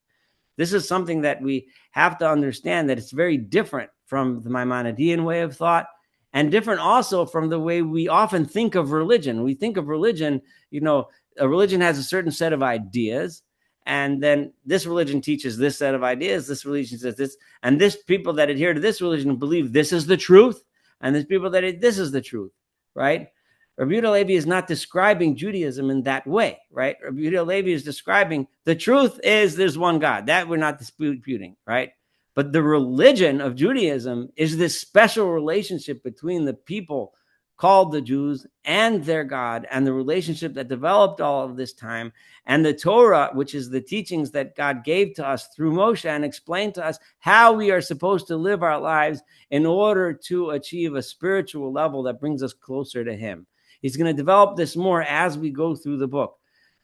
This is something that we have to understand, that it's very different from the Maimonidean way of thought, and different also from the way we often think of religion. We think of religion, a religion has a certain set of ideas, and then this religion teaches this set of ideas, this religion says this, and this people that adhere to this religion believe this is the truth, and there's people that this is the truth, right? Rabbi Yehuda Halevi is not describing Judaism in that way, right? Rabbi Yehuda Halevi is describing the truth is there's one God. That we're not disputing, right? But the religion of Judaism is this special relationship between the people called the Jews and their God, and the relationship that developed all of this time, and the Torah, which is the teachings that God gave to us through Moshe and explained to us how we are supposed to live our lives in order to achieve a spiritual level that brings us closer to him. He's going to develop this more as we go through the book.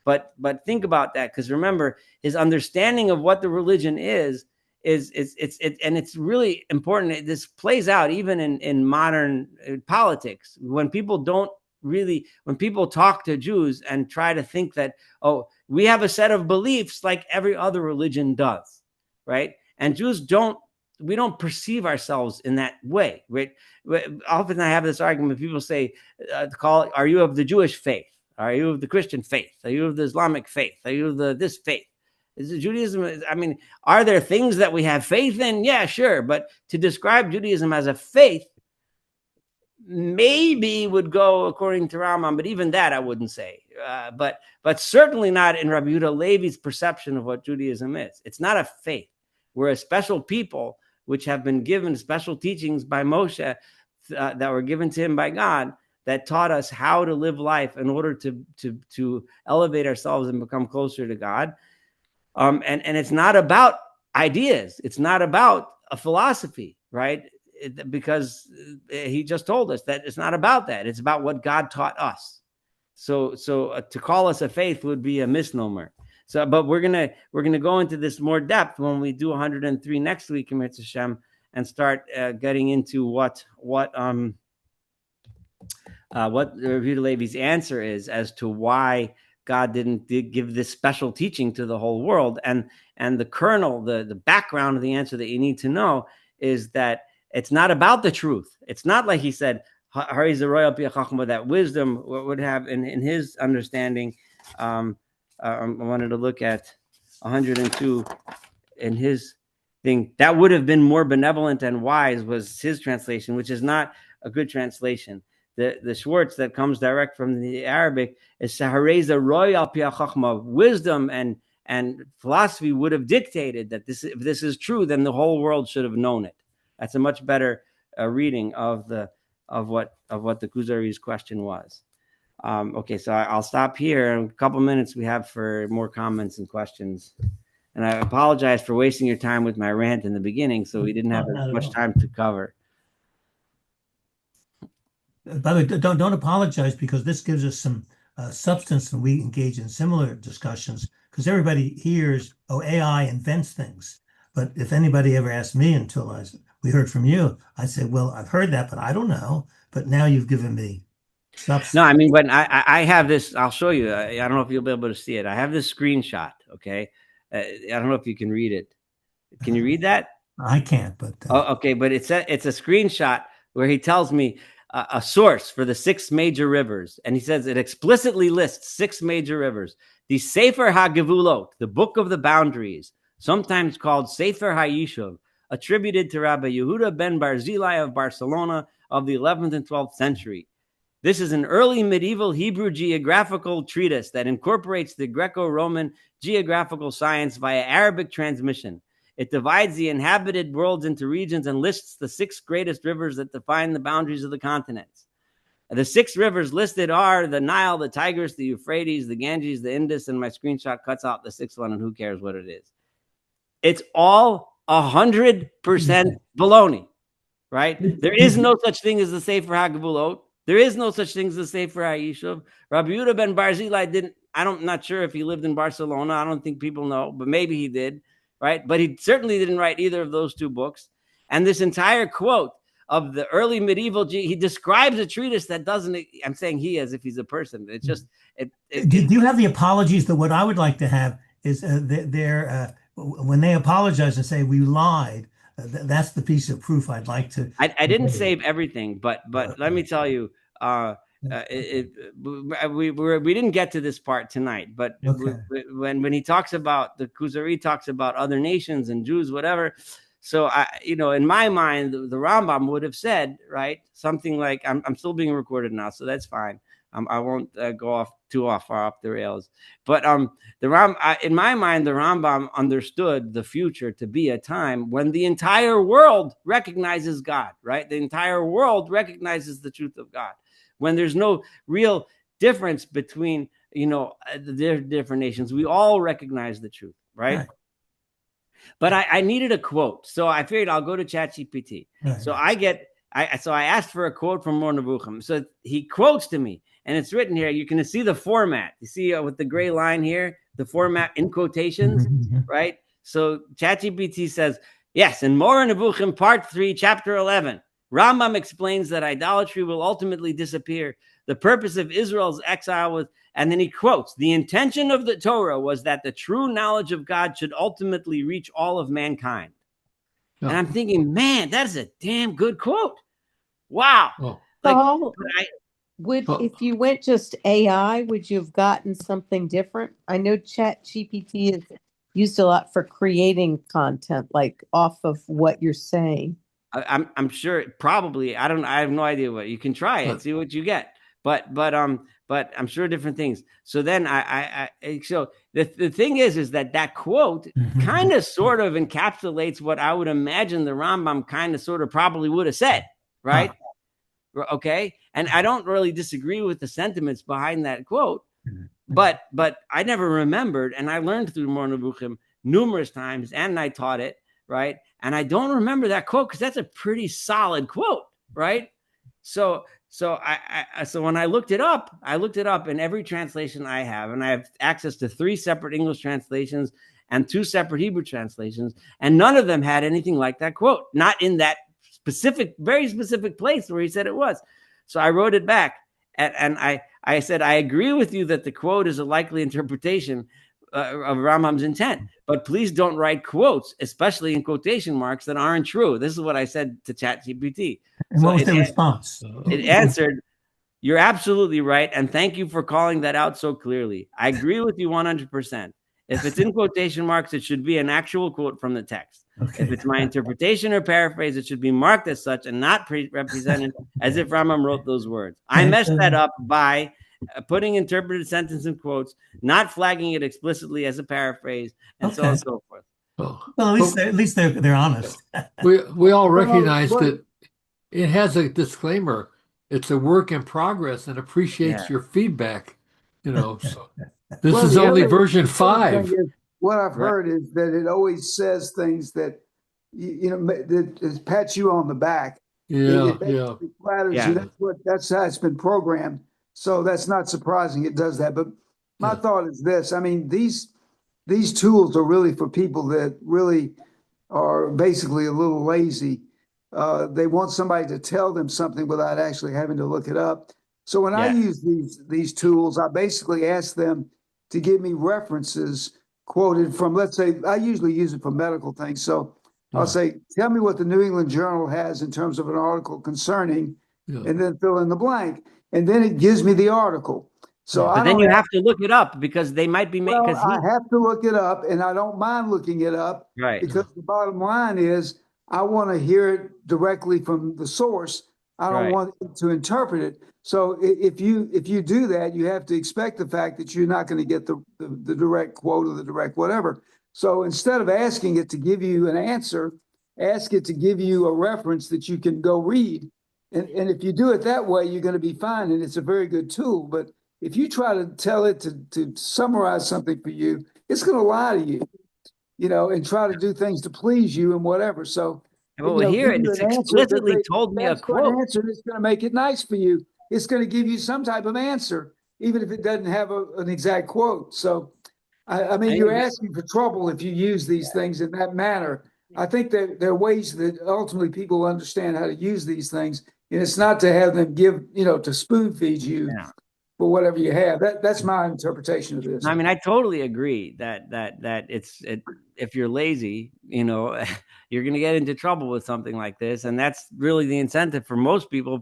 But think about that, because remember, his understanding of what the religion is and it's really important. This plays out even in modern politics, when people talk to Jews and try to think that, we have a set of beliefs like every other religion does, right? And Jews we don't perceive ourselves in that way, right? Often I have this argument. People say, are you of the Jewish faith? Are you of the Christian faith? Are you of the Islamic faith? Are you of this faith? Is it Judaism? I mean, are there things that we have faith in? Yeah, sure. But to describe Judaism as a faith maybe would go according to Rambam, but even that I wouldn't say. But certainly not in Rabbi Yehuda Halevi's perception of what Judaism is. It's not a faith. We're a special people which have been given special teachings by Moshe that were given to him by God, that taught us how to live life in order to elevate ourselves and become closer to God. And it's not about ideas. It's not about a philosophy, right? Because he just told us that it's not about that. It's about what God taught us. So to call us a faith would be a misnomer. But we're gonna go into this more depth when we do 103 next week, Emir Hashem, and start getting into what Rabbi Yehuda Halevi's answer is as to why God didn't give this special teaching to the whole world. And the kernel, the background of the answer that you need to know is that it's not about the truth. It's not like he said, that wisdom would have in his understanding. I wanted to look at 102 in his thing. That would have been more benevolent and wise was his translation, which is not a good translation. The Schwartz that comes direct from the Arabic is Sahareza Roy al Pia Chachma. Wisdom and philosophy would have dictated that if this is true, then the whole world should have known it. That's a much better reading of what the Kuzari's question was. Okay, so I'll stop here. In a couple minutes we have for more comments and questions. And I apologize for wasting your time with my rant in the beginning, so we didn't have as much time to cover. By the way, don't apologize, because this gives us some substance when we engage in similar discussions, because everybody hears, oh, AI invents things. But if anybody ever asked me until we heard from you, I say, well, I've heard that, but I don't know. But now you've given me substance. No, I mean, when I have this, I'll show you. I don't know if you'll be able to see it. I have this screenshot, okay? I don't know if you can read it. Can you read that? I can't, but... okay, but it's a screenshot where he tells me a source for the 6 major rivers. And he says it explicitly lists 6 major rivers. The Sefer HaGevulot, the Book of the Boundaries, sometimes called Sefer HaYishuv, attributed to Rabbi Yehuda ben Barzilai of Barcelona of the 11th and 12th century. This is an early medieval Hebrew geographical treatise that incorporates the Greco-Roman geographical science via Arabic transmission. It divides the inhabited worlds into regions and lists the 6 greatest rivers that define the boundaries of the continents. The 6 rivers listed are the Nile, the Tigris, the Euphrates, the Ganges, the Indus, and my screenshot cuts out the 6th one, and who cares what it is. It's all 100% baloney, right? There is no such thing as the Sefer HaGevulot. There is no such thing as the Sefer HaYishuv. Rabbi Yehuda ben Barzilai didn't, I'm not sure if he lived in Barcelona. I don't think people know, but maybe he did, right? But he certainly didn't write either of those 2 books. And this entire quote of the early medieval, he describes a treatise that doesn't, I'm saying he as if he's a person. It's just... Do you have the apologies? That what I would like to have is when they apologize and say we lied, that's the piece of proof I'd like to... I didn't save everything, but let me tell you, we didn't get to this part tonight, but when he talks about, the Kuzari talks about other nations and Jews, whatever. So in my mind, the Rambam would have said, right, something like, I'm still being recorded now, so that's fine. I won't go far off the rails. But in my mind, the Rambam understood the future to be a time when the entire world recognizes God, right? The entire world recognizes the truth of God. When there's no real difference between, the different nations. We all recognize the truth, right? But I needed a quote. So I figured I'll go to ChatGPT. So I asked for a quote from Mor Nevuchim. So he quotes to me, and it's written here. You can see the format. You see with the gray line here, the format in quotations, right? So ChatGPT says, yes, in Mor Nevuchim, part 3, chapter 11, Rambam explains that idolatry will ultimately disappear. The purpose of Israel's exile was, and then he quotes, the intention of the Torah was that the true knowledge of God should ultimately reach all of mankind. And I'm thinking, man, that's a damn good quote. Wow. If you went just AI, would you have gotten something different? I know ChatGPT is used a lot for creating content, like off of what you're saying. I'm sure probably, I have no idea what you can try it, see what you get. But I'm sure different things. So then so the thing is that quote kind of sort of encapsulates what I would imagine the Rambam kind of sort of probably would have said, right? Okay. And I don't really disagree with the sentiments behind that quote, but I never remembered, and I learned through Mor Nevuchim numerous times, and I taught it, right? And I don't remember that quote because that's a pretty solid quote, right? So when I looked it up in every translation I have, and I have access to 3 separate English translations and 2 separate Hebrew translations, and none of them had anything like that quote, not in that very specific place where he said it was. So I wrote it back, and I said, I agree with you that the quote is a likely interpretation of Rambam's intent, but please don't write quotes, especially in quotation marks, that aren't true. This is what I said to ChatGPT. And what was the response? It answered, you're absolutely right, and thank you for calling that out so clearly. I agree with you 100%. If it's in quotation marks, it should be an actual quote from the text. If it's my interpretation or paraphrase, it should be marked as such and not represented as if Rambam wrote those words. I messed that up by putting interpreted sentence in quotes, not flagging it explicitly as a paraphrase, and so on and so forth. Well, at least they're honest. we all recognize that it has a disclaimer. It's a work in progress and appreciates your feedback. So this is only version 5. what I've Right. heard is that it always says things that that pats you on the back. It basically flatters you. Yeah. That's how it's been programmed. So that's not surprising it does that. But my Yeah. thought is this: I mean, these tools are really for people that really are basically a little lazy. They want somebody to tell them something without actually having to look it up. So when I Yeah. use these tools, I basically ask them to give me references quoted from, let's say, I usually use it for medical things. So I'll say, tell me what the New England Journal has in terms of an article concerning, and then fill in the blank. And then it gives me the article. So I But then don't you have have to look it up because they might be making, well, I have to look it up, and I don't mind looking it up right. because the bottom line is I want to hear it directly from the source. I don't Right. want to interpret it. So if you do that, you have to expect the fact that you're not going to get the direct quote or the direct whatever. So instead of asking it to give you an answer, ask it to give you a reference that you can go read. And if you do it that way, you're going to be fine, and it's a very good tool. But if you try to tell it to summarize something for you, it's going to lie to you, and try to do things to please you and whatever. So, Well, here give you it's an answer that explicitly told me a that's for an quote. answer that's going to make it nice for you. It's going to give you some type of answer, even if it doesn't have an exact quote. So, I mean, you're asking for trouble if you use these things in that manner. I think that there are ways that ultimately people understand how to use these things, and it's not to have them give, to spoon feed you Yeah. for whatever you have. That's my interpretation of this. I mean, I totally agree that if you're lazy, you're going to get into trouble with something like this, and that's really the incentive for most people.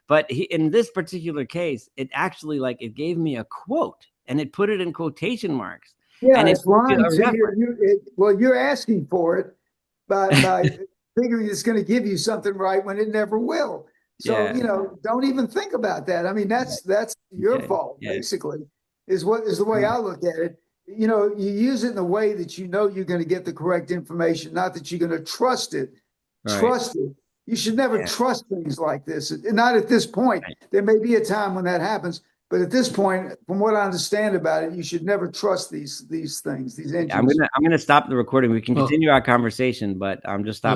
But in this particular case, it actually it gave me a quote, and it put it in quotation marks, Yeah, and it it's gave you lying a to reference. you're asking for it by figuring it's going to give you something right when it never will. So, Yeah. don't even think about that. I mean, that's your Okay. fault, Yeah. basically, is the way I look at it. You use it in a way that you're going to get the correct information, not that you're going to trust it. Right. Trust it. You should never Yeah. trust things like this. And not at this point. Right. There may be a time when that happens, but at this point, from what I understand about it, you should never trust these things, these engines. I'm gonna stop the recording. We can continue our conversation, but I'm just stopping.